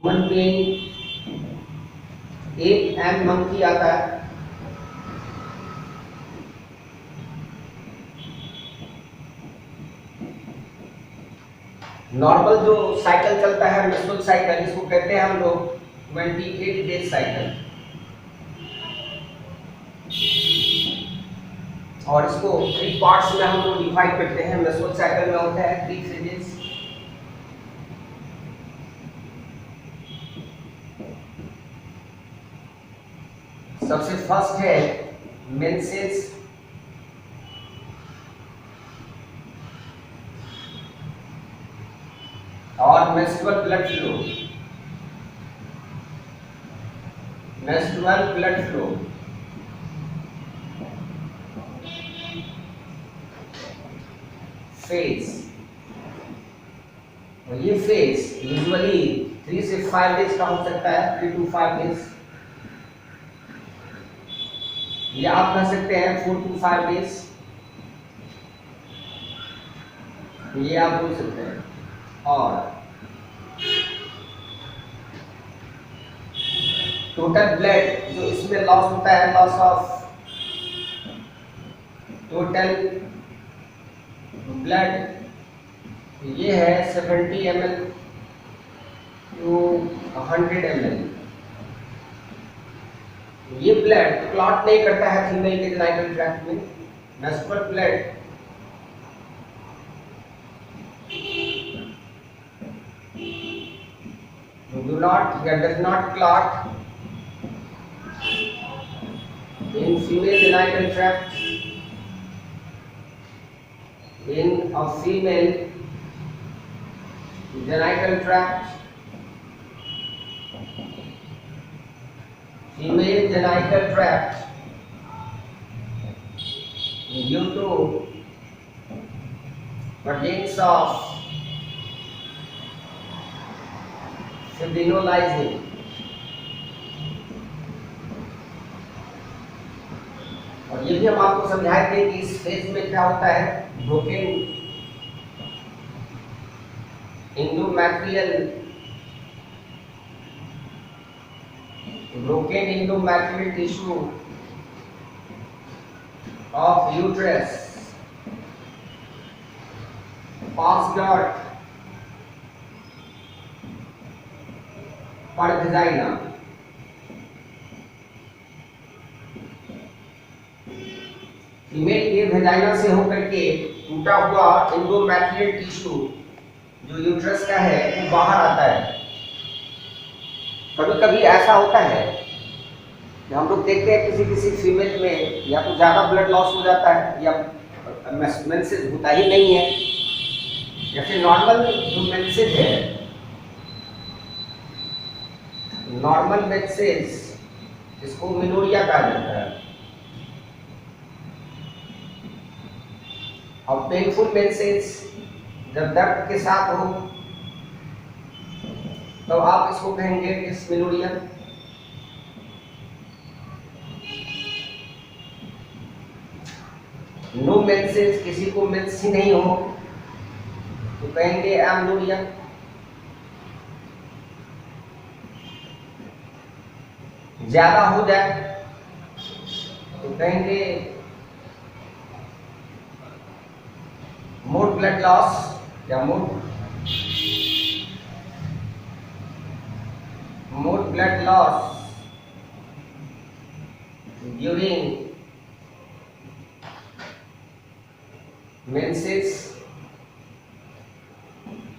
Human being app and monkey आता है। Normal जो साइकिल चलता है मेंस्ट्रुअल साइकिल, इसको कहते हैं हम लोग 28 डेज साइकिल, और इसको 3 पार्ट्स में हम लोग डिवाइड करते हैं। मेंस्ट्रुअल साइकिल में होता है 3 फेजेस। सबसे फर्स्ट है मेंसेस, और menstrual blood flow. Menstrual blood flow phase, और ये फेज यूजुअली 3 से 5 डेज का हो सकता है, 3 to 5 डेज, या आप कह सकते हैं 4 to 5 डेज, ये आप बोल सकते हैं। और टोटल ब्लड जो इसमें लॉस होता है, लॉस ऑफ टोटल ब्लड, ये है 70 ml to 100 ml। ये ब्लड क्लॉट नहीं करता है फीमेल के जेनिटल ट्रैक्ट में। मेंस्ट्रुअल ब्लड do not या does not clot in female genital tract, in a female genital tract, female genital tract, due to presence of fibrinolysis, और ये भी हम आपको समझाए थे कि इस फेज में क्या होता है, broken endometrial tissue of uterus passed out per vagina। Female के वेजाइना से होकर के टूटा हुआ इंडोमेट्रियल टिश्यू जो यूट्रस का है वो बाहर आता है। कभी कभी ऐसा होता है कि हम लोग देखते हैं किसी किसी फीमेल में या तो ज़्यादा ब्लड लॉस हो जाता है या मेंसेस होता ही नहीं है, या फिर नॉर्मल जो मेंसेस है, नॉर्मल मेंसेस जिसको मेनोरिया कहा जाता है, और पेनफुल मेंसेस जब दर्द के साथ हो तो आप इसको कहेंगे डिस्मेनोरिया। नो मेंसेस, किसी को मेंस ही नहीं हो तो कहेंगे एमनोरिया। ज्यादा हो जाए तो कहेंगे मोर ब्लड लॉस या मोर ब्लड लॉस ड्यूरिंग मेंसेस,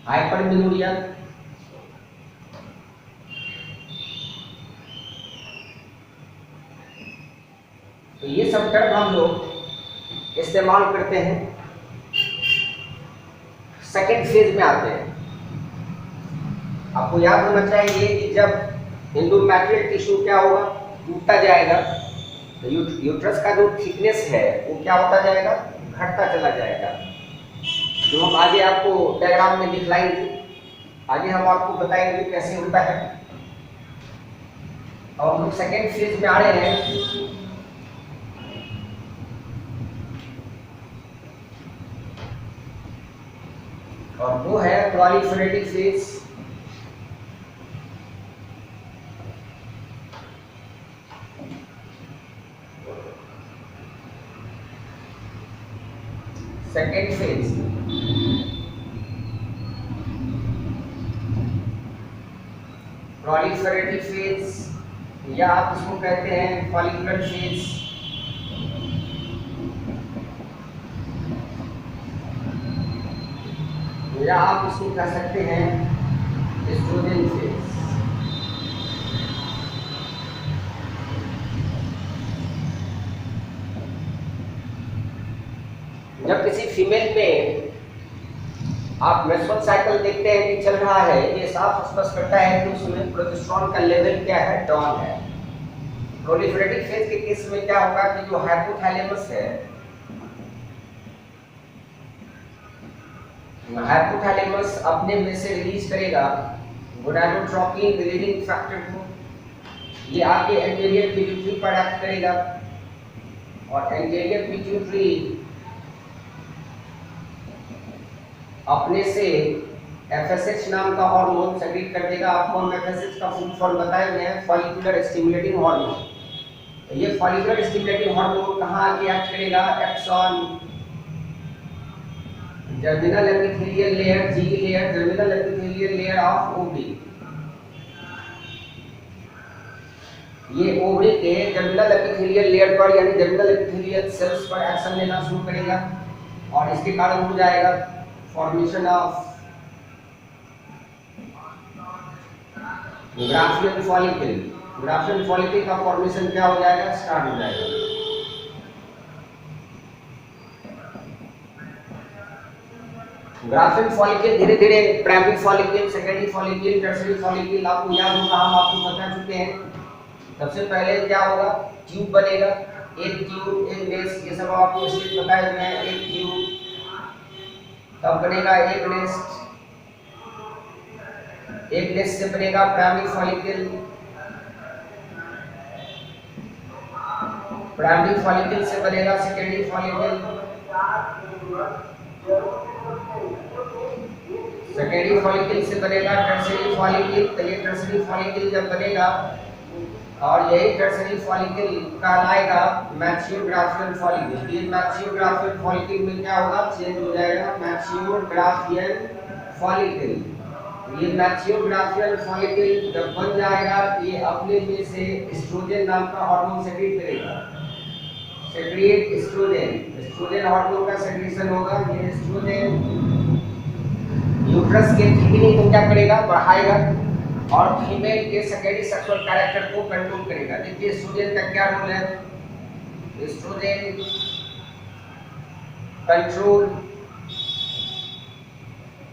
हाइपरमेनोरिया। तो ये सब टर्म हम लोग इस्तेमाल करते हैं, सेकेंड फेज में आते हैं। आपको याद होना चाहिए कि जब इंडोमेट्रियल टिश्यू क्या होगा, टूटता जाएगा, तो यूट्रस का जो थिकनेस है वो क्या होता जाएगा, घटता चला जाएगा। जो हम आगे आपको डायग्राम में दिखलाएंगे, आगे हम आपको बताएंगे कैसे होता है। और हम लोग सेकेंड फेज में आ रहे हैं। और वो है proliferative phase. Second phase proliferative phase या आप इसको कहते हैं फॉलिकुलर फेज। या आप इसको कह सकते हैं एस्ट्रोजन फेज। जब किसी फीमेल में आप मेंस्ट्रुअल साइकिल देखते हैं कि चल रहा है, ये साफ स्पष्ट करता है कि उसमें प्रोजेस्टेरोन का लेवल क्या है, डाउन है। प्रोलिफरेटिव फेज के केस में क्या होगा कि जो हाइपोथैलेमस है, हाइपोथैलेमस अपने में से रिलीज करेगा गोनाडोट्रोपिन रिलीजिंग फैक्टर को। ये आके एंटीरियर पिट्यूटरी पर एक्ट करेगा और एंटीरियर पिट्यूटरी अपने से FSH नाम का हार्मोन सेक्रेट कर देगा। आपको हम FSH का फुल फॉर्म बताए हुए हैं, फॉलिकुलर स्टिमुलेटिंग हार्मोन। ये फॉलिकुलर स्टिमुलेटिंग हार्मोन कहाँ आके एक्ट करेगा? Acts on germinal epithelial layer, G layer, germinal epithelial layer of ovary. ये ओवरी के जर्मिनल एपिथेलियल लेयर पर यानी जर्मिनल एपिथेलियल सेल्स पर एक्शन लेना शुरू करेगा और इसके कारण हो जाएगा formation of Graafian follicle. Graafian follicle का फॉर्मेशन क्या हो जाएगा? स्टार्ट हो जाएगा। ग्राफियन फॉलिकल धीरे धीरे primary follicle, secondary follicle, tertiary follicle, आपको याद होगा, हम आपको बता चुके हैं। सबसे पहले क्या होगा? ट्यूब बनेगा, एक ट्यूब, एक नेस्ट, ये सब आपको इसलिए बताए हुए हैं। एक ट्यूब, तब बनेगा एक नेस्ट, एक नेस्ट से बनेगा प्राइमरी फॉलिकल, प्राइमरी फॉलिकल से बनेगा सेकेंडरी फॉलिकल, सेकेंडरी फॉलिकल से बनेगा टर्शियरी फॉलिकल। तो ये टर्शियरी फॉलिकल जब बनेगा और यही टर्शियरी फॉलिकल कहलाएगा मैच्योर ग्राफियन फॉलिकल। ये मैच्योर ग्राफियन फॉलिकल में क्या होगा? चेंज हो जाएगा मैच्योर ग्राफियन फॉलिकल। ये मैच्योर ग्राफियन फॉलिकल जब बन जाएगा, ये अपने में से एस्ट्रोजन नाम का हार्मोन सेक्रेट करेगा। सेक्रेट एस्ट्रोजन, एस्ट्रोजन हार्मोन का सेक्रेशन होगा। ये एस्ट्रोजन यूट्रस के थिकनिंग को क्या करेगा? बढ़ाएगा और फीमेल के सेकेंडरी सेक्सुअल कैरेक्टर को कंट्रोल करेगा। देखिए एस्ट्रोजन का क्या रोल है? Estrogen control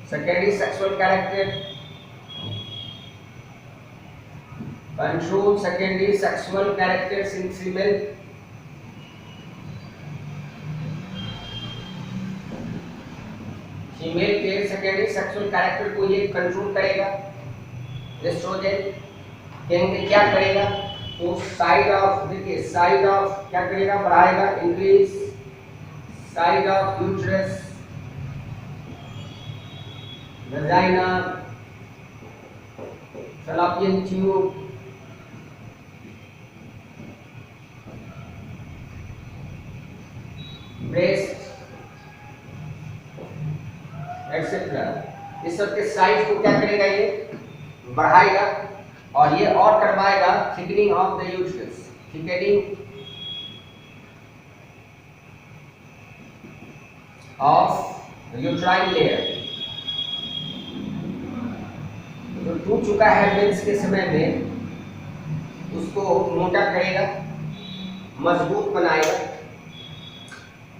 secondary sexual character, control secondary sexual characters in female. Female के सेकेंडरी सेक्सुअल कैरेक्टर को ये कंट्रोल करेगा। एस्ट्रोजन कहेंगे क्या करेगा? तो साइड ऑफ, देखिए साइड ऑफ क्या करेगा? बढ़ाएगा, increase size of uterus, vagina, fallopian tube, breast etcetera. इस सब के साइज को क्या करेगा? ये बढ़ाएगा और ये और करवाएगा thickening of the uterus, thickening of uterine layer. जो टूट चुका है मेंस के समय में, उसको मोटा करेगा, मजबूत बनाएगा।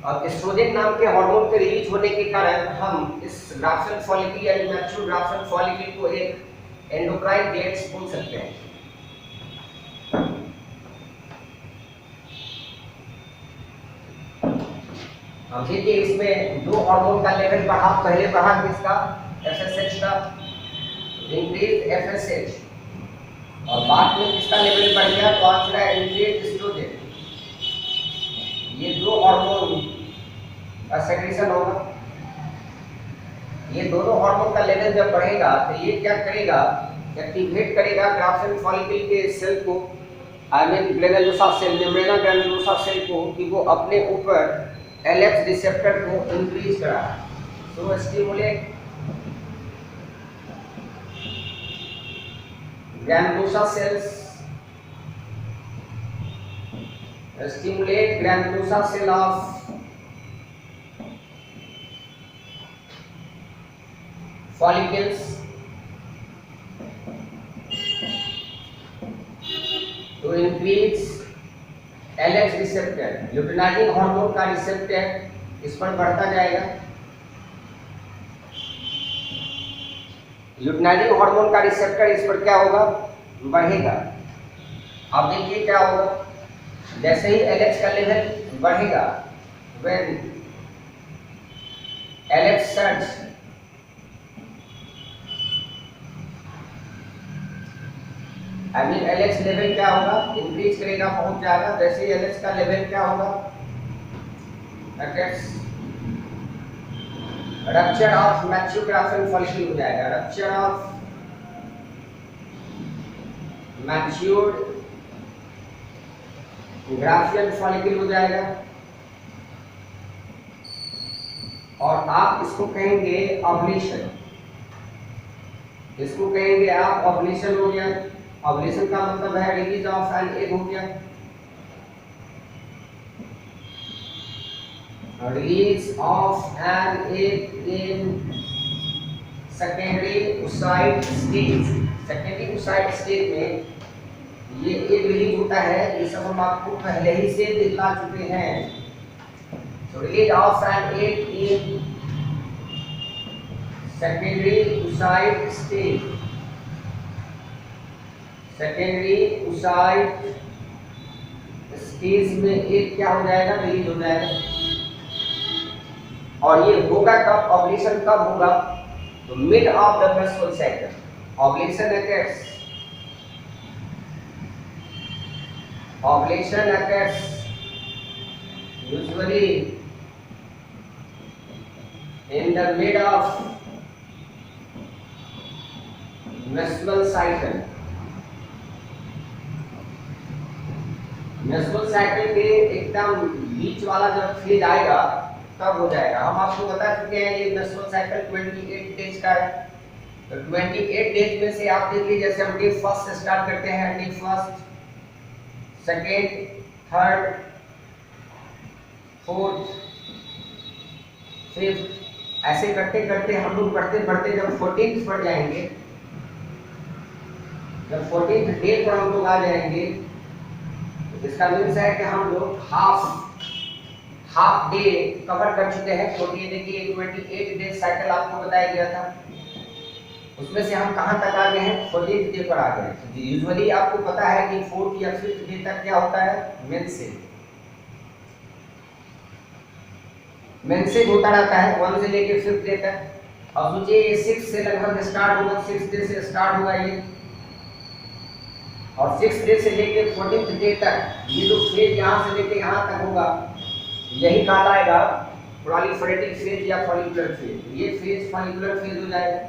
और एस्ट्रोजन नाम के हार्मोन के रिलीज होने के कारण हम इस ग्राफियन फॉलिकल या मैच्योर ग्राफियन फॉलिकल को एक एंडोक्राइन ग्लैंड्स बोल सकते हैं। अब देखिए इसमें दो हार्मोन का लेवल बढ़ा, पहले बढ़ा किसका? FSH का, इंक्रीज FSH, और बाद में किसका लेवल बढ़ गया? कौन सा? Increase estrogen. ये दो हार्मोन का सेक्रेशन होगा। ये दोनों हार्मोन का लेवल जब बढ़ेगा तो ये क्या करेगा? एक्टिवेट करेगा ग्राफियन फॉलिकल के सेल को, I mean granulosa cell, membrana granulosa cell को, कि वो अपने ऊपर LH रिसेप्टर को इंक्रीज करा, तो stimulate granulosa cells, stimulate granulosa cell of follicles to increase LH receptor, luteinizing hormone का रिसेप्टर इस पर बढ़ता जाएगा। ल्यूटिनाइजिंग हार्मोन का रिसेप्टर इस पर क्या होगा, बढ़ेगा। अब देखिए क्या होगा, जैसे ही LH का लेवल बढ़ेगा, when LH surge, LH level क्या होगा, इंक्रीज करेगा, पहुंच जाएगा। जैसे ही LH का लेवल क्या होगा, rupture of mature Graafian follicle हो जाएगा, rupture of mature Graafian follicle हो जाएगा। और आप इसको कहेंगे ऑवुलेशन, इसको कहेंगे आप ऑवुलेशन हो गया। ऑवुलेशन का मतलब है रिलीज ऑफ एन एग हो गया, release of an egg in secondary oocyte stage. Secondary oocyte stage में ये एग रिलीज होता है, ये सब हम आपको पहले ही से दिखा चुके हैं। तो release of an egg in secondary oocyte stage, secondary oocyte stage में एक क्या हो जाएगा, रिलीज हो जाएगा। और ये होगा कब, ओवुलेशन कब होगा, तो mid of the menstrual cycle ovulation occurs, ovulation occurs usually in the mid of menstrual cycle। Menstrual cycle के एकदम बीच वाला जब फेज आएगा तब हो जाएगा। हम आपको बता चुके हैं ये मेंस्ट्रुअल साइकिल 28 डेज का है। तो 28 डेज में से आप देखिए, जैसे हम डे फर्स्ट से स्टार्ट करते हैं, day first, second, third, fourth, fifth, ऐसे करते करते हम लोग बढ़ते बढ़ते जब 14th पर जाएंगे, जब 14th डे पर हम लोग आ जाएंगे, इसका मीन्स है कि हम लोग हाफ डे कवर कर चुके हैं। छोटी देखिए 28 डे साइकिल आपको बताया गया था, उसमें से हम कहां तक आ गए हैं, 14th डे पर आ गए हैं। यूजुअली आपको पता है कि 4th या 5th डे तक क्या होता है, मेंसेज होता रहता है 1 से लेके 5th डे तक। अब सोचिए ये 6 से लगभग स्टार्ट होगा, 6 डे से स्टार्ट होगा ये, और 6 डे से लेके 14th डे तक ये जो फेज यहाँ से लेके यहाँ तक होगा, यही कहलाएगा प्रोलिफरेटिव फेज या फॉलिकुलर फेज। ये फेज फॉलिकुलर फेज हो जाएगा।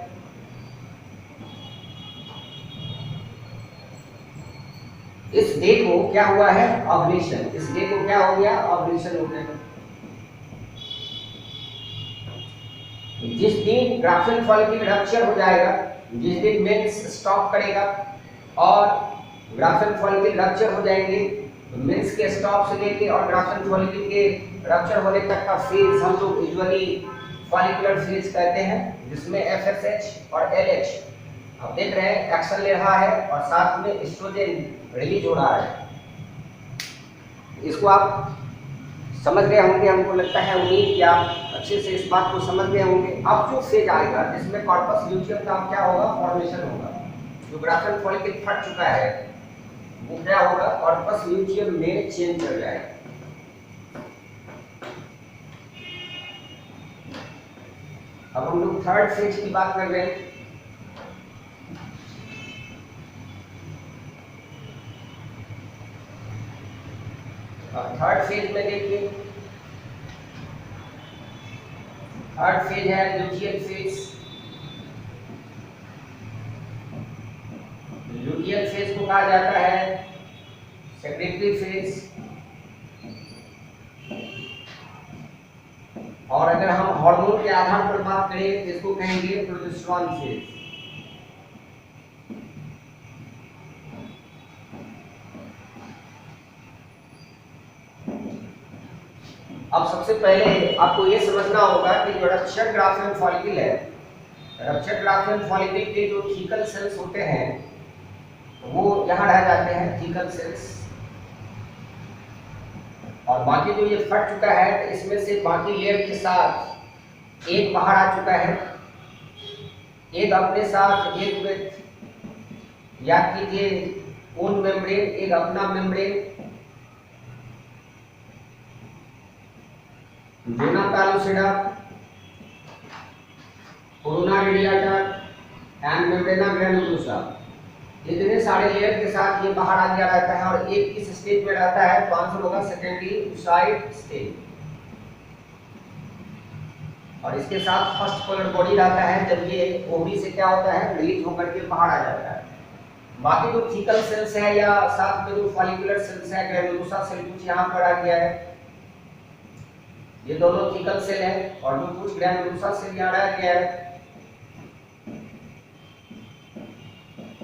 इस डे को क्या हुआ है, ओवुलेशन। इस डे को क्या हो गया, ओवुलेशन हो गया। जिस दिन ग्राफियन फॉलिकल रप्चर हो जाएगा, जिस दिन मेंस स्टॉप करेगा और ग्राफियन फॉलिकल रप्चर हो जाएंगे, मेंस के स्टॉप से लेके और ग्राफियन फॉलिकल के रप्चर होने तक का फेज हम लोग यूजुअली फॉलिकुलर फेज कहते हैं, जिसमें FSH और LH आप देख रहे हैं एक्शन ले रहा है और साथ में एस्ट्रोजन रिलीज हो रहा है। इसको आप समझ गए होंगे, हमको लगता है, उम्मीद कि आप अच्छे से इस बात को समझ गए होंगे। अब जो फेज आएगा जिसमें कॉर्पस ल्यूटियम का क्या होगा, फॉर्मेशन होगा। जो ग्राफियन फॉलिकल फट चुका है वो क्या होगा, कॉर्पस ल्यूटियम में चेंज कर जाएगा। अब हम लोग थर्ड फेज की बात कर रहे हैं। थर्ड फेज में देखिए, थर्ड फेज है ल्यूटियन फेज। ल्यूटियन फेज को कहा जाता है सेक्रेटरी फेज। और अगर हम हार्मोन के आधार पर बात करें तो इसको कहेंगे प्रोजेस्टेरॉन सेल्स। अब सबसे पहले आपको ये समझना होगा कि जो रप्चर ग्राफियन फॉलिकल है, रप्चर ग्राफियन फॉलिकल के जो थीकल सेल्स होते हैं वो यहाँ रह जाते हैं, थीकल सेल्स। और बाकी जो ये फट चुका है तो इसमें से बाकी लेयर के साथ एक बाहर आ चुका है, एक अपने साथ एक विथ याद कीजिए ओन मेम्ब्रेन, एक अपना मेम्ब्रेन, वेना कैलोसिडा, corona radiata and membrana granulosa, इतने सारे लेयर के साथ ये बाहर आ गया रहता है और एक किस स्टेज में रहता है तो आंसर होगा सेकेंडरी oocyte स्टेज। और इसके साथ फर्स्ट पोलर बॉडी रहता है जब ये ओवरी से क्या होता है रिलीज होकर के बाहर आ जाता है। बाकी जो थीकल सेल्स है या साथ में जो फॉलिकुलर सेल्स है, ग्रैनुलोसा सेल कुछ यहाँ पर आ गया है, ये दोनों थीकल सेल है और जो कुछ ग्रैनुलोसा सेल यहाँ रह गया है।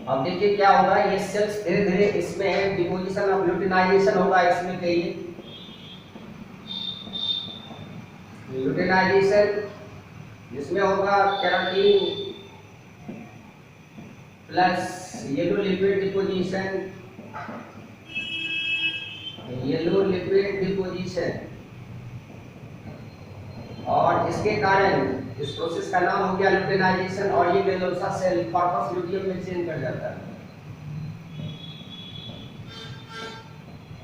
अब देखिए क्या होगा, ये सेल्स धीरे धीरे इसमें डिपोजिशन ऑफ ल्यूटिनाइजेशन होगा, इसमें कहिए ल्यूटिनाइजेशन, जिसमें होगा keratin plus yellow lipid deposition, yellow lipid deposition. और इसके कारण इस प्रोसेस का नाम हो गया ल्यूटिनाइजेशन और ये ग्रैनुलोसा सेल कॉर्पस ल्यूटियम में चेंज कर जाता है।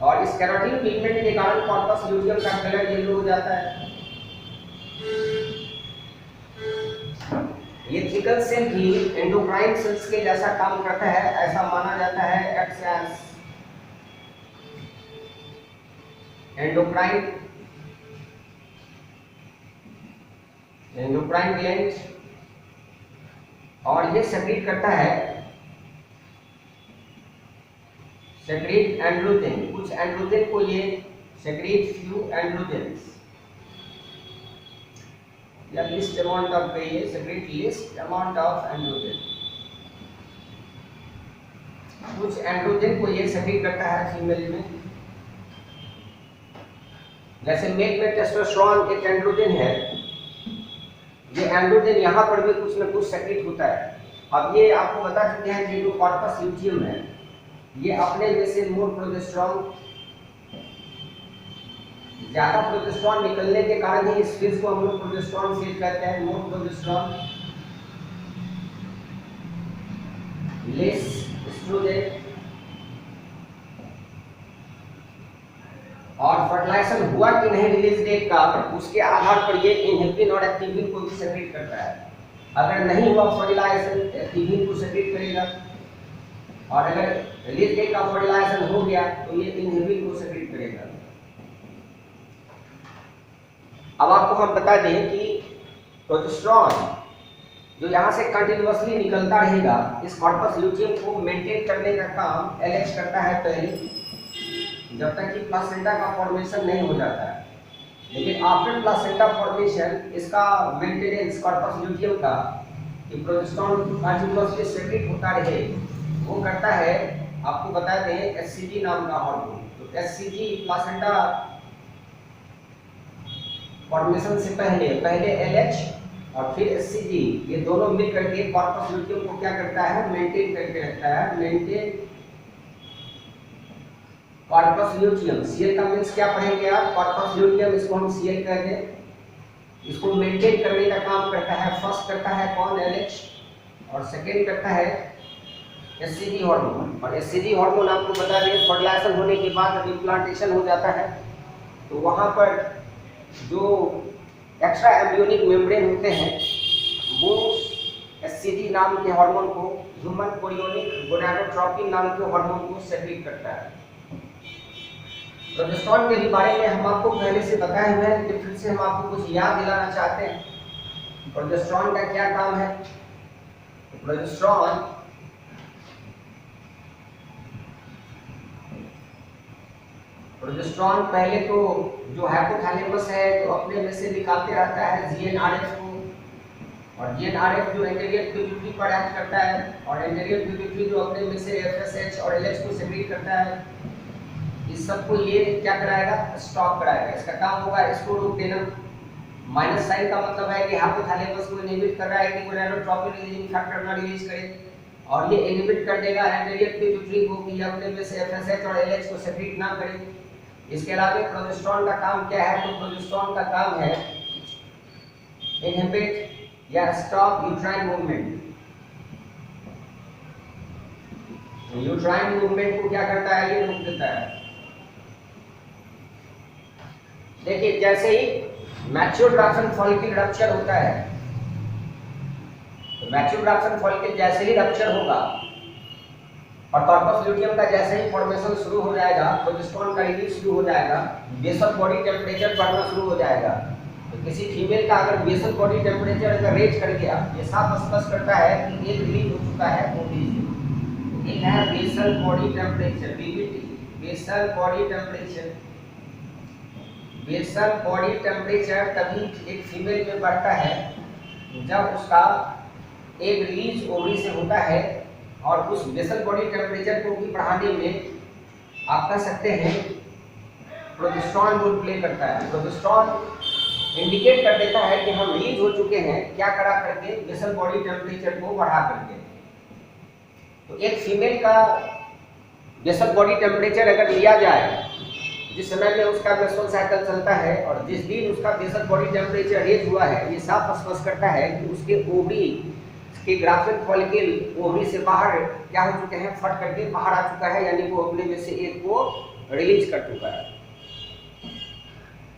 और इस केराटिन पिगमेंट के कारण कॉर्पस ल्यूटियम का कलर येलो हो जाता है। ये थीकल सेल भी एंडोक्राइन सेल्स के जैसा काम करता है, ऐसा माना जाता है। एक्ट्स एज एंडोक्राइन ग्लैंड, और ये सेक्रेट करता है, सेक्रेट एंड्रोजन, कुछ एंड्रोजन को ये सेक्रेट फ्यू एंड्रोजन्स या लिस्ट अमाउंट ऑफ कहिए, secrete least amount of androgen, कुछ एंड्रोजन को ये सेक्रेट करता है फीमेल में। जैसे मेल में टेस्टोस्टेरोन एक एंड्रोजन है, ये एंड्रोजन यहाँ पर भी कुछ न कुछ सेक्रेट होता है। अब ये आपको बता चुके हैं कि जो कॉर्पस ल्यूटियम है ये अपने में से मोर प्रोजेस्टेरॉन, ज्यादा प्रोजेस्टेरॉन निकलने के कारण ही इस फेज को हम लोग प्रोजेस्टेरॉन फेज कहते हैं। मोर प्रोजेस्टेरॉन लेस एस्ट्रोजन, और फर्टिलाइजेशन हुआ कि नहीं रिलीज डेट का, उसके आधार पर ये इनहिबिन और एक्टिविन को भी सेक्रेट करता है। अगर नहीं हुआ फर्टिलाइजेशन, एक्टिविन को सेक्रेट करेगा, और अगर रिलीज डेट का फर्टिलाइजेशन हो गया तो ये इनहिबिन को सेक्रेट करेगा। अब आपको हम बता दें कि प्रोजेस्टेरॉन जो यहाँ से कंटिन्यूअसली निकलता रहेगा, इस कॉर्पस ल्यूटियम को मेंटेन करने का काम एलएच करता है पहले, जब तक कि प्लासेंटा का फॉर्मेशन नहीं हो जाता है। लेकिन आफ्टर प्लासेंटा फॉर्मेशन इसका मेंटेनेंस कॉर्पस ल्यूटियम का, कि प्रोजेस्टेरॉन कंटिन्यूअसली सेक्रेट होता रहे, वो करता है। आपको बता दें एचसीजी नाम का हार्मोन, तो एचसीजी प्लासेंटा फॉर्मेशन से पहले एलएच और फिर एचसीजी, ये दोनों मिल करके कॉर्पस ल्यूटियम को क्या करता है, मेंटेन करके रखता है। मेंटेन कॉर्पस ल्यूटियम, सीएल का मींस क्या पढ़ेंगे आप, कॉर्पस ल्यूटियम, इसको हम सीएल कहते हैं। इसको मेंटेन करने का काम करता है, फर्स्ट करता है कौन, एलएच, और सेकंड करता है एचसीजी हार्मोन। और एचसीजी हार्मोन आपको बता दें फर्टिलाइजेशन होने के बाद जब इम्प्लांटेशन हो जाता है तो वहाँ पर जो एक्स्ट्रा एम्ब्रियोनिक मेम्ब्रेन होते हैं वो एचसीजी नाम के हार्मोन को, ह्यूमन कोरियोनिक गोनाडोट्रोपिन नाम के हार्मोन को सेक्रेट करता है। प्रोजेस्टेरॉन के बारे में हम आपको पहले से बताए हुए हैं, लेकिन फिर से हम आपको कुछ याद दिलाना चाहते हैं। प्रोजेस्टेरॉन का क्या काम है? प्रोजेस्टेरॉन प्रोजेस्टेरॉन पहले तो जो हाइपोथैलेमस है तो अपने में से निकालते रहता है जीएनआरएफ को, और जीएनआरएफ जो एंटेरियर पिट्यूटरी पर एक्ट करता है, और एंटेरियर पिट्यूटरी जो अपने में से एफएसएच और एलएच को सेक्रेट करता है। इस सबको ये क्या कराएगा, स्टॉप कराएगा। इसका काम होगा इसको रोक देना। माइनस साइन का मतलब है कि हाइपोथैलेमस को इनहिबिट कर रहा है कि गोनाडोट्रोपिन रिलीजिंग फैक्टर ना रिलीज करे, और ये इनहिबिट कर देगा एंटेरियर पिट्यूटरी को कि अपने में से एफएसएच और एलएच को सेक्रेट ना करे। इसके अलावा प्रोजेस्टेरॉन का काम क्या है, तो प्रोजेस्टेरॉन का काम है इनहिबिट या stop uterine movement. Uterine movement को क्या करता है, ये रोक देता है। देखिए जैसे ही मैच्योर ग्राफ्सन फॉलिकल रप्चर होता है, तो मैच्योर ग्राफ्सन फॉलिकल जैसे ही रप्चर होगा और कॉर्पस ल्यूटियम का जैसे ही फॉर्मेशन शुरू हो जाएगा, प्रोजेस्टेरॉन का रिलीज शुरू हो जाएगा, बेसल बॉडी टेम्परेचर बढ़ना शुरू हो जाएगा। तो किसी फीमेल का अगर बेसल बॉडी टेम्परेचर अगर रेज कर गया, ये साफ स्पष्ट करता है कि एक रिलीज हो चुका है ओवरी से। एक है basal body temperature, BBT, basal body temperature. Basal body temperature तभी एक फीमेल में बढ़ता है जब उसका एक रिलीज ओवरी से होता है, और उस बेसल बॉडी टेम्परेचर को भी बढ़ाने में आप कह सकते हैं प्रोजेस्टेरॉन रोल प्ले करता है। प्रोजेस्टेरॉन इंडिकेट कर देता है कि हम रिलीज हो चुके हैं, क्या करा करके, बेसल बॉडी टेम्परेचर को बढ़ा करके। तो एक फीमेल का बेसल बॉडी टेम्परेचर अगर लिया जाए जिस समय में उसका मेंस्ट्रुअल साइकिल चलता है, और जिस दिन उसका बेसल बॉडी टेम्परेचर रेज हुआ है, ये साफ स्पष्ट करता है कि उसके ओवरी के ग्राफ्सन फॉलिकल ओवरी से बाहर क्या हो चुके हैं, फट करके बाहर आ चुका है, यानी वो अपने में से एक को रिलीज कर चुका है।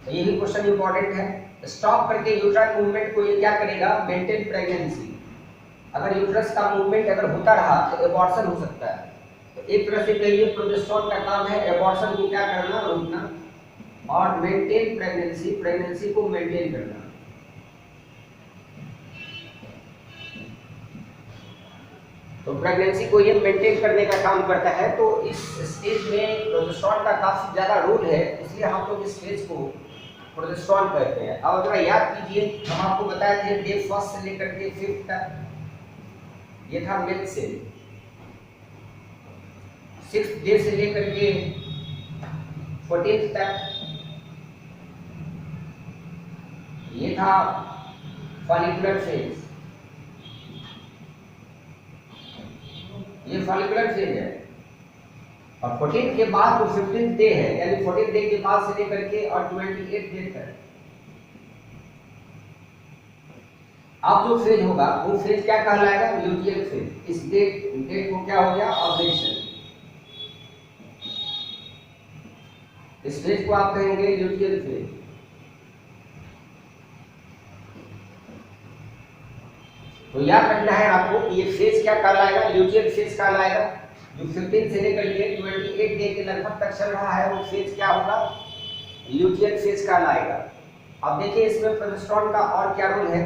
तो ये भी क्वेश्चन इंपॉर्टेंट है। स्टॉप करके यूट्राइन मूवमेंट को ये क्या करेगा, मेंटेन प्रेगनेंसी। अगर यूट्रस का मूवमेंट अगर होता रहा तो एबॉर्शन हो सकता है। तो एक तरह से कहिए प्रोजेस्टेरॉन का काम है एबॉर्शन को क्या करना, रोकना, और मेंटेन प्रेगनेंसी, प्रेगनेंसी को मेंटेन करना। तो प्रेगनेंसी को ये मेंटेन करने का काम करता है। तो इस स्टेज में प्रोजेस्टेरॉन का काफी ज्यादा रोल है, इसलिए हम लोग इस स्टेज को प्रोजेस्टेरॉन कहते हैं। अब जरा याद कीजिए, हम आपको बताए थे डे फर्स्ट से लेकर के 5th तक ये था मेल सेल, 6th डे से लेकर के 14th तक ये था फॉलिकुलर फेज, ये फॉलिकुलर फेज है। और 14th के बाद जो 15th डे है, यानी 14th डे के बाद से लेकर के और 28th डे तक अब जो फेज होगा वो फेज क्या कहलाएगा, ल्यूटियल फेज। इस डेट को क्या हो गया, ऑवुलेशन। इस फेज को आप कहेंगे ल्यूटियल फेज। तो याद रखना है आपको कि ये फेज क्या कहलाएगा, ल्यूटियल फेज कहलाएगा। जो 15 से लेकर के 28 डे के लगभग तक चल रहा है वो फेज क्या होगा, ल्यूटियल फेज कहलाएगा। अब देखिए इसमें प्रोजेस्टेरॉन का और क्या रोल है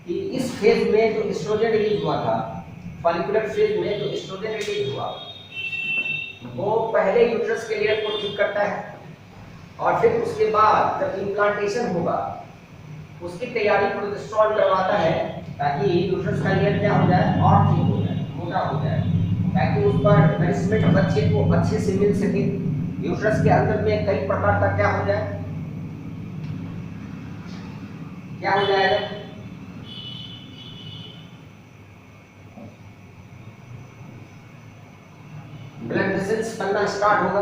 कि इस फेज में जो एस्ट्रोजन रिलीज हुआ था, फॉलिकुलर फेज में जो एस्ट्रोजन रिलीज हुआ वो पहले यूट्रस के लेयर को ठीक करता है, और फिर उसके बाद जब इम्प्लांटेशन होगा उसकी तैयारी प्रोजेस्टेरॉन करवाता है ताकि यूट्रस का लेयर क्या हो जाए, और ठीक हो जाए, मोटा हो जाए, ताकि उस पर नरिशमेंट बच्चे को अच्छे से मिल सके। यूट्रस के अंदर में कई प्रकार का क्या हो जाए, क्या हो जाएगा, ब्लड वेसल्स बनना स्टार्ट होगा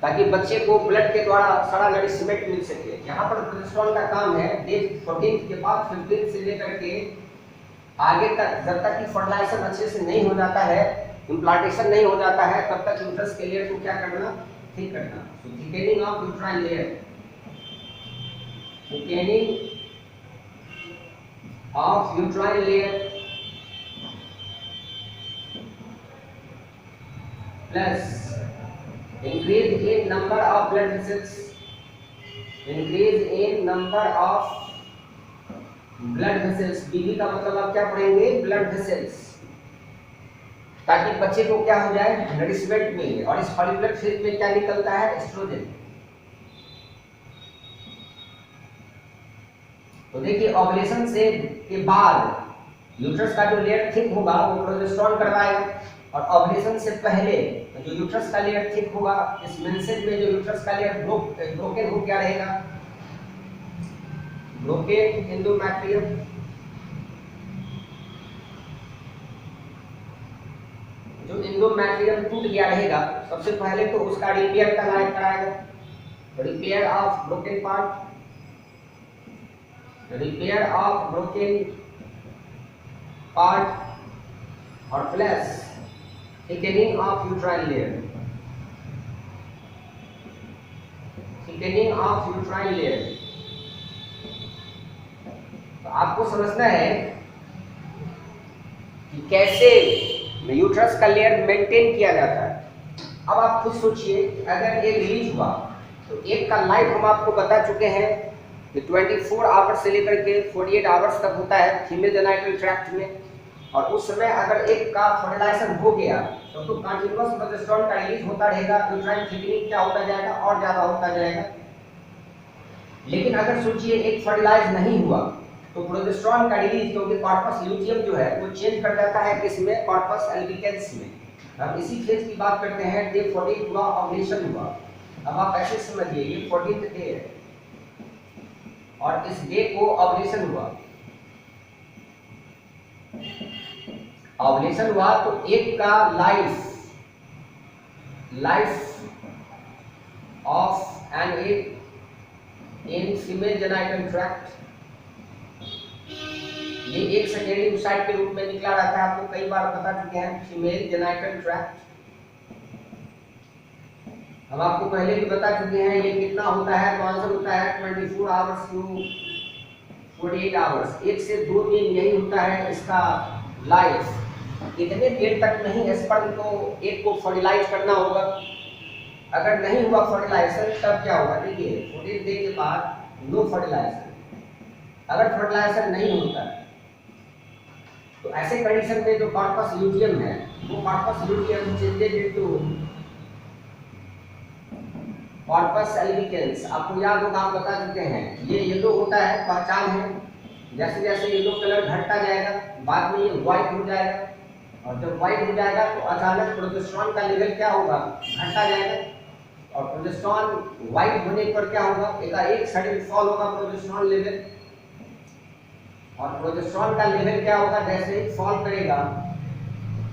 ताकि बच्चे को ब्लड के द्वारा सारा नरिशमेंट मिल सके। यहाँ पर प्रोजेस्टेरॉन का काम है डे 14 के बाद 15 से लेकर के आगे तक, जब तक कि फर्टिलाइजेशन अच्छे से नहीं हो जाता है, इम्प्लांटेशन नहीं हो जाता है, तब तक यूट्रस के लेयर को क्या करना, ठीक करना। तो thickening of uterine layer, thickening of uterine layer plus increase in number of blood vessels, increase in number of blood vessels। बीबी का मतलब आप क्या पढ़ेंगे, ब्लड वेसल्स। ताकि बच्चे को क्या हो जाए, नरिशमेंट मिले। और इस फॉलिकुलर फेज में क्या निकलता है, एस्ट्रोजन। तो देखिए ओवुलेशन से के बाद यूट्रस का जो लेयर थिक होगा वो प्रोजेस्टेरोन करवाएगा, और ओवुलेशन से पहले जो यूट्रस का लेयर थिक होगा, इस मेंसेज में जो यूट्रस का लेयर ब्रोकन हो क्या रहेगा, ब्रोकन एंडोमेट्रियम। जो एंडोमेट्रियम टूट गया रहेगा, सबसे पहले तो उसका रिपेयर कराएगा, repair of broken part, repair of broken part, और plus thickening of uterine layer, thickening of uterine layer. तो आपको समझना है कि कैसे यूट्रस का लेयर मेंटेन किया जाता है। अब आप खुद सोचिए, अगर एक रिलीज हुआ तो एक का लाइफ हम आपको बता चुके हैं कि 24 आवर्स से लेकर के 48 आवर्स तक होता है फीमेल जेनिटल ट्रैक्ट में। और उस समय अगर एक का फर्टिलाइजेशन हो गया तो कंटिन्यूअस प्रोजेस्टेरोन का रिलीज होता रहेगा, यूट्राइन थिकनिंग क्या होता जाएगा, और ज्यादा होता जाएगा। लेकिन अगर सोचिए एक फर्टिलाइज नहीं हुआ तो प्रोजेस्टेरोन का रिलीज, क्योंकि कॉर्पस ल्यूटियम जो है वो चेंज कर जाता है किसमें, कॉर्पस अल्बिकेंस में। हम इसी फेज की बात करते हैं, डे 14 हुआ, ओवुलेशन हुआ। अब आप ऐसे समझिए, ये 14th डे है और इस डे को ओवुलेशन हुआ। ओवुलेशन हुआ तो एक का life of an egg in female genital tract, ये एक सेकेंडरी oocyte के रूप में निकला रहता है। आपको कई बार बता चुके हैं फीमेल जेनिटल ट्रैक्ट। हम आपको पहले भी बता चुके हैं ये कितना होता है, तो आंसर होता है 24 आवर्स टू 48 आवर्स, 1 से 2 दिन यही होता है इसका लाइफ। इतने देर तक नहीं स्पर्म को एक को फर्टिलाइज करना होगा। अगर नहीं हुआ फर्टिलाइजेशन तब क्या होगा, देखिए 14 डे के बाद नो फर्टिलाइजेशन। अगर फर्टिलाइजेशन नहीं होता तो ऐसे कंडीशन में जो कॉर्पस ल्यूटियम है वो corpus luteum changes into corpus albicans. आपको याद होगा, आप बता चुके हैं ये येलो होता है, पहचान है। जैसे जैसे येलो कलर घटता जाएगा बाद में ये व्हाइट हो जाएगा, और जब व्हाइट हो जाएगा तो अचानक प्रोजेस्टेरोन का लेवल क्या होगा, घटता जाएगा। और प्रोजेस्टेरोन व्हाइट होने पर क्या होगा, एक सडन फॉल होगा प्रोजेस्टेरोन लेवल। और प्रोजेस्टेरोन का लेवल क्या होगा, जैसे ही फॉल करेगा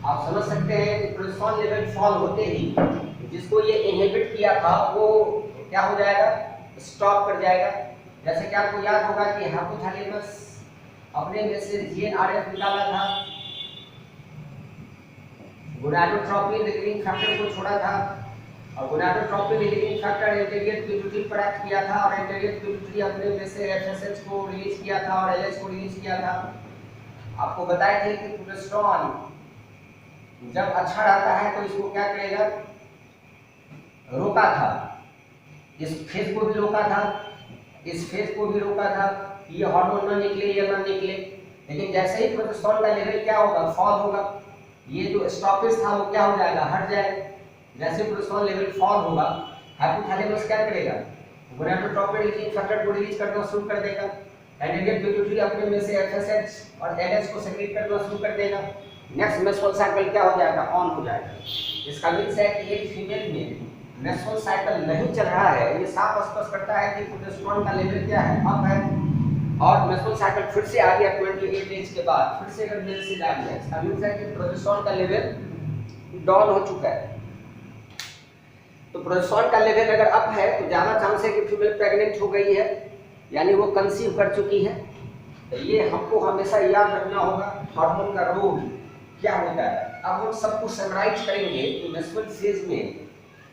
आप समझ सकते हैं कि प्रोजेस्टेरोन लेवल फॉल होते ही जिसको ये इनहिबिट किया था वो क्या हो जाएगा, स्टॉप कर जाएगा। जैसे कि आपको याद होगा कि हाइपोथैलेमस अपने में से जीएनआरएफ निकाला था, गोनाडोट्रोपिन रिलीजिंग फैक्टर को छोड़ा था, और gonadotropin releasing factor anterior pituitary पर एक्ट किया था, और एंटीरियर पिट्यूटरी अपने में से एफएसएच को रिलीज किया था और एलएच को रिलीज किया था। आपको बताए थे कि प्रोजेस्टेरोन जब अच्छा रहता है तो इसको क्या करेगा, रोका था, इस फेज को भी रोका था, इस फेज को भी रोका था, ये हार्मोन ना निकले, ये ना निकले। लेकिन जैसे ही प्रोजेस्टेरोन का लेवल क्या होगा, फॉल होगा, ये जो स्टॉपेज था वो क्या हो जाएगा, हट जाएगा। जैसे प्रोजेस्टेरोन लेवल फॉल होगा, हाइपोथैलेमस क्या करेगा, गोनाडोट्रोपिन रिलीजिंग फैक्टर को रिलीज करना शुरू कर देगा, एंटीरियर पिट्यूटरी अपने में से एफएसएच और एलएच को सेक्रेट करना शुरू कर देगा। नेक्स्ट मेंस्ट्रुअल साइकिल क्या हो जाएगा, ऑन हो जाएगा। इसका मीन्स है कि एक फीमेल में मेंस्ट्रुअल साइकिल नहीं चल रहा है, ये साफ स्पष्ट करता है कि प्रोजेस्टेरोन का लेवल क्या है, अप है। और मेंस्ट्रुअल साइकिल फिर से आ गया 28 डेज के बाद, फिर से अगर मेंसेज आ गया, इसका मीन्स है कि प्रोजेस्टेरोन का लेवल डाउन हो चुका है। तो प्रोजेस्टेरोन का लेवल अगर अप है तो ज्यादा चांस है कि फीमेल प्रेग्नेंट हो गई है, यानी वो कंसीव कर चुकी है। तो ये हमको हमेशा याद रखना होगा हार्मोन का रोल क्या होता है। अब हम सब कुछ समराइज करेंगे कि मेंस्ट्रुअल फेज में,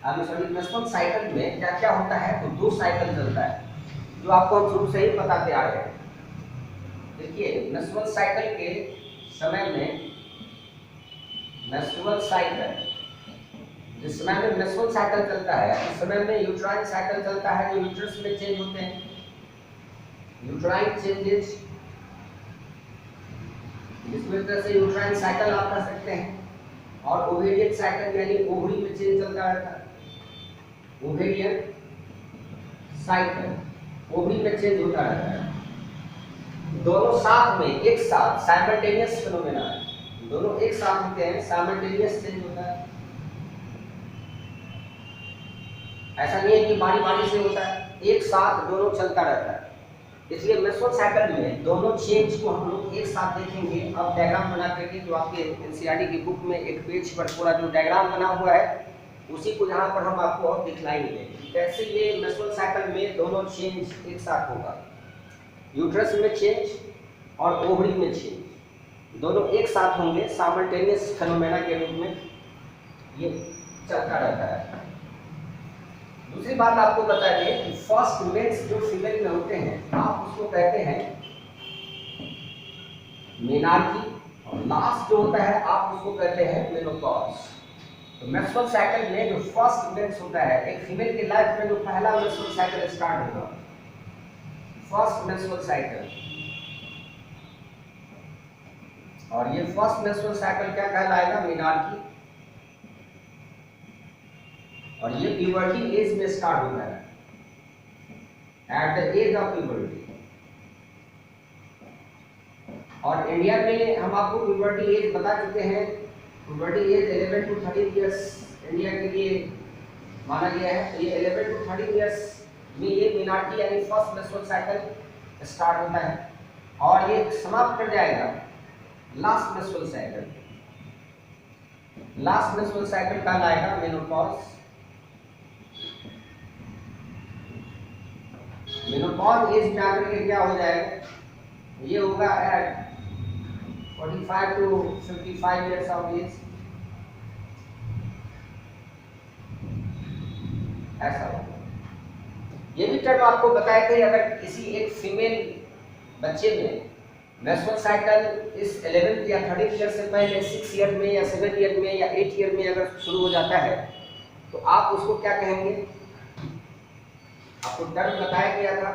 मेंस्ट्रुअल साइकिल में क्या क्या होता है। तो 2 साइकिल चलता है जो आपको हम शुरू से ही बताते आ रहे हैं। देखिए मेंस्ट्रुअल साइकिल के समय में, मेंस्ट्रुअल साइकिल जिस समय में मेंस्ट्रुअल साइकिल चलता है उस समय में यूट्राइन साइकिल चलता है, जो यूट्रस में चेंज होते हैं, यूट्राइन चेंजेस, जिसमें तरह से यूट्राइन साइकिल आप कर सकते हैं। और ओवेरियन साइकिल यानी ओवरी में चेंज चलता रहता है। ओवेरियन साइकिल ओवरी में चेंज होता रहता है। दोनों साथ में एक साथ साइमल्टेनियस फिनोमेना है, दोनों एक साथ होते हैं, साइमल्टेनियस चेंज होता है। ऐसा नहीं है कि बारी बारी से होता है, एक साथ दोनों चलता रहता है। इसलिए मेंस्ट्रुअल साइकिल में दोनों चेंज को हम लोग एक साथ देखेंगे। अब डायग्राम बना करके जो आपके एनसीईआरटी की बुक में एक पेज पर पूरा जो डायग्राम बना हुआ है उसी को यहाँ पर हम आपको और दिखलाएंगे कैसे ये मेंस्ट्रुअल साइकिल में दोनों चेंज एक साथ होगा। यूट्रस में चेंज और ओवरी में चेंज दोनों एक साथ होंगे, साइमल्टेनियस फेनोमेना के रूप में ये चलता रहता है। दूसरी बात आपको बता दें कि फर्स्ट मेंस जो फीमेल में होते हैं आप उसको कहते हैं मेनार्की, और लास्ट जो होता है आप उसको कहते हैं मेनोपॉज। तो मेंस्ट्रुअल साइकिल में जो फर्स्ट मेंस होता है, एक फीमेल की लाइफ में जो पहला मेंस्ट्रुअल साइकिल स्टार्ट होगा, फर्स्ट मेंस्ट्रुअल साइकिल, और ये फर्स्ट मेंस्ट्रुअल साइकिल क्या कहलाएगा? मेनार्की। और ये प्यूबर्टी एज में स्टार्ट होता है, at the age of puberty. और इंडिया में हम आपको प्यूबर्टी एज बता चुके हैं, puberty age 11 to 13 years India के लिए माना गया है। तो ये 11 to 13 इयर्स में ये मेनार्की यानी फर्स्ट मेंस्ट्रुअल साइकिल स्टार्ट होता है और ये समाप्त कर जाएगा last menstrual cycle. Last menstrual cycle कब आएगा? मेनोपॉज। मेनोपॉज एज में आकर के क्या हो जाएगा? ये होगा at 45 to 55 years of age, ऐसा होगा। ये भी टर्म आपको बताए थे, अगर किसी एक फीमेल बच्चे में मेंस्ट्रुअल साइकिल इस 11th या 13th ईयर से पहले 6 ईयर में या 7 ईयर में या 8 ईयर में अगर शुरू हो जाता है तो आप उसको क्या कहेंगे? आपको टर्म बताया गया था